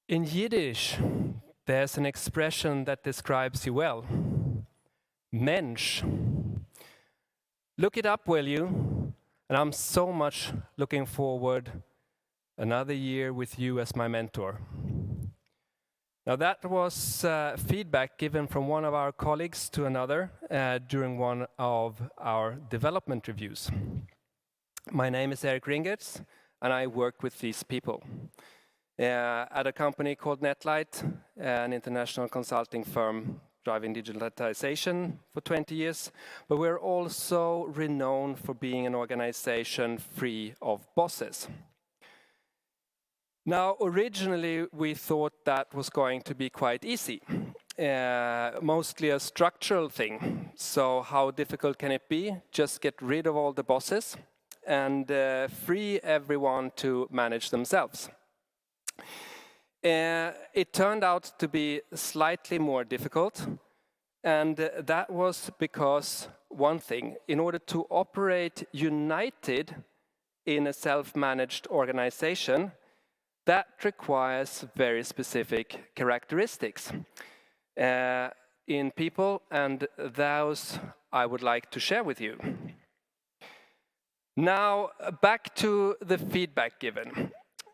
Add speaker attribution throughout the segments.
Speaker 1: In Yiddish, there's an expression that describes you well. Mensch. Look it up, will you? And I'm so much looking forward another year with you as my mentor. Now that was feedback given from one of our colleagues to another during one of our development reviews. My name is Erik Ringertz, and I work with these people at a company called Netlight, an international consulting firm driving digitalization for 20 years. But we're also renowned for being an organization free of bosses. Now, originally, we thought that was going to be quite easy, mostly a structural thing. So how difficult can it be? Just get rid of all the bosses and free everyone to manage themselves. It turned out to be slightly more difficult, and that was because one thing, in order to operate united in a self-managed organization, that requires very specific characteristics in people, and those I would like to share with you. Now, back to the feedback given.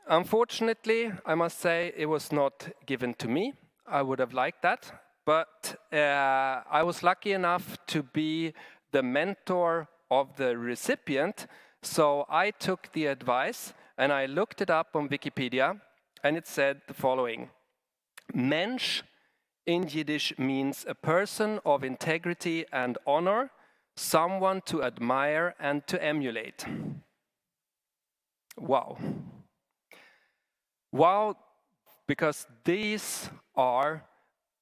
Speaker 1: Unfortunately, I must say it was not given to me. I would have liked that, but I was lucky enough to be the mentor of the recipient, so I took the advice and I looked it up on Wikipedia, and it said the following: Mensch in Yiddish means a person of integrity and honor, someone to admire and to emulate. Wow. Wow, because these are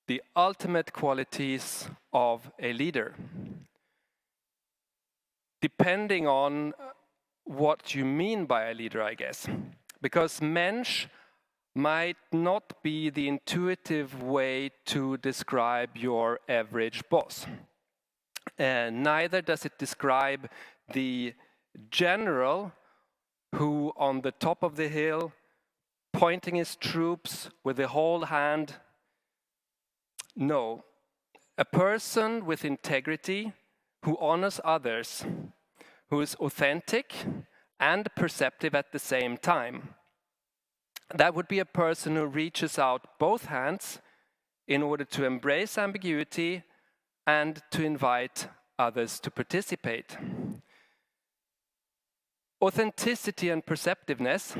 Speaker 1: the ultimate qualities of a leader. Depending on what you mean by a leader, I guess. Because Mensch might not be the intuitive way to describe your average boss. Neither does it describe the general who, on the top of the hill, pointing his troops with the whole hand. No, a person with integrity who honors others, who is authentic and perceptive at the same time. That would be a person who reaches out both hands in order to embrace ambiguity and to invite others to participate. Authenticity and perceptiveness,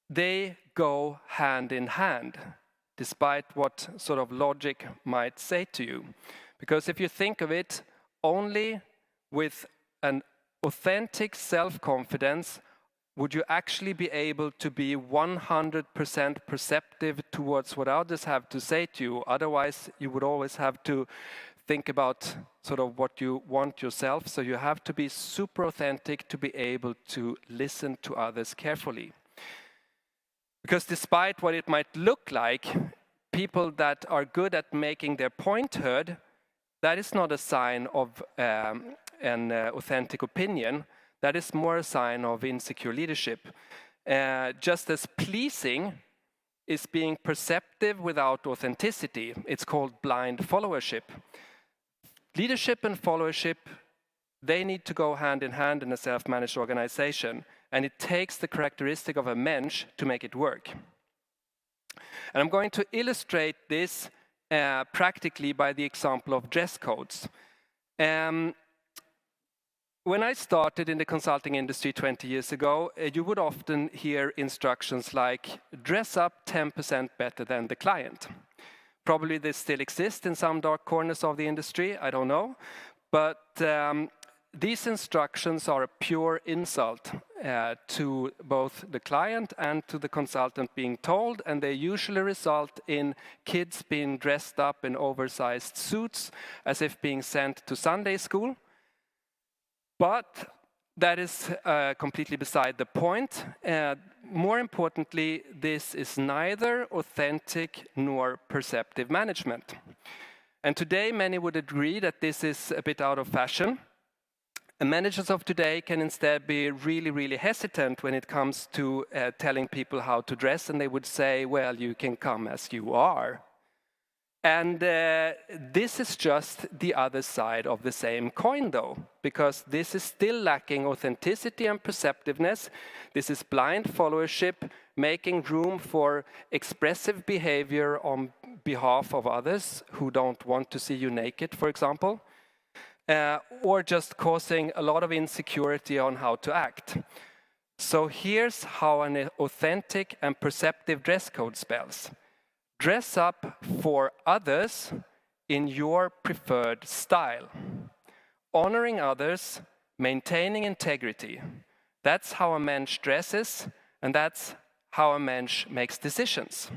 Speaker 1: they go hand in hand, despite what sort of logic might say to you. Because if you think of it, only with an authentic self-confidence would you actually be able to be 100% perceptive towards what others have to say to you. Otherwise, you would always have to think about sort of what you want yourself. So you have to be super authentic to be able to listen to others carefully. Because despite what it might look like, people that are good at making their point heard, that is not a sign of an authentic opinion. That is more a sign of insecure leadership. Just as pleasing is being perceptive without authenticity. It's called blind followership. Leadership and followership, they need to go hand in hand in a self-managed organization. And it takes the characteristic of a mensch to make it work. And I'm going to illustrate this practically by the example of dress codes. When I started in the consulting industry 20 years ago, you would often hear instructions like, dress up 10% better than the client. Probably this still exists in some dark corners of the industry, I don't know. But these instructions are a pure insult to both the client and to the consultant being told, and they usually result in kids being dressed up in oversized suits as if being sent to Sunday school. But that is completely beside the point. More importantly, this is neither authentic nor perceptive management. And today, many would agree that this is a bit out of fashion. And managers of today can instead be really, really hesitant when it comes to telling people how to dress, and they would say, well, you can come as you are. And this is just the other side of the same coin, though, because this is still lacking authenticity and perceptiveness. This is blind followership, making room for expressive behavior on behalf of others who don't want to see you naked, for example. Or just causing a lot of insecurity on how to act. So here's how an authentic and perceptive dress code spells. Dress up for others in your preferred style. Honoring others, maintaining integrity. That's how a Mensch dresses, and that's how a Mensch makes decisions.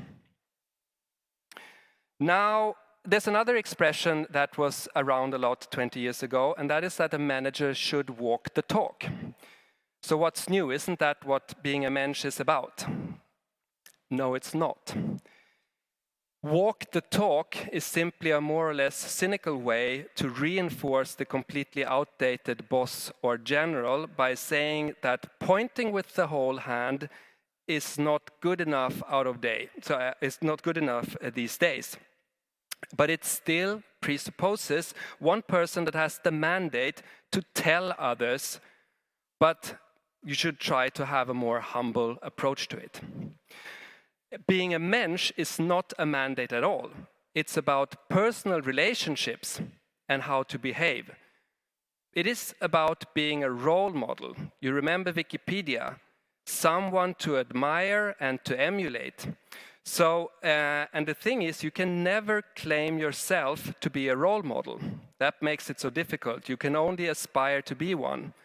Speaker 1: Now, there's another expression that was around a lot 20 years ago, and that is that a manager should walk the talk. So what's new? Isn't that what being a Mensch is about? No, it's not. Walk the talk is simply a more or less cynical way to reinforce the completely outdated boss or general by saying that pointing with the whole hand is not good enough it's not good enough these days. But it still presupposes one person that has the mandate to tell others, but you should try to have a more humble approach to it. Being a Mensch is not a mandate at all. It's about personal relationships and how to behave. It is about being a role model. You remember Wikipedia, someone to admire and to emulate. So, and the thing is, you can never claim yourself to be a role model. That makes it so difficult. You can only aspire to be one.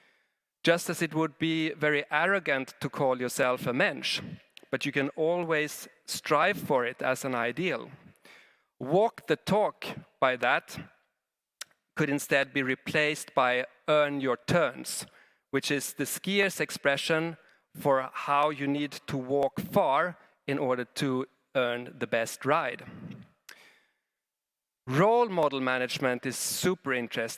Speaker 1: Just as it would be very arrogant to call yourself a Mensch, but you can always strive for it as an ideal. Walk the talk by that could instead be replaced by earn your turns, which is the skier's expression for how you need to walk far in order to earn the best ride. Role model management is super interesting.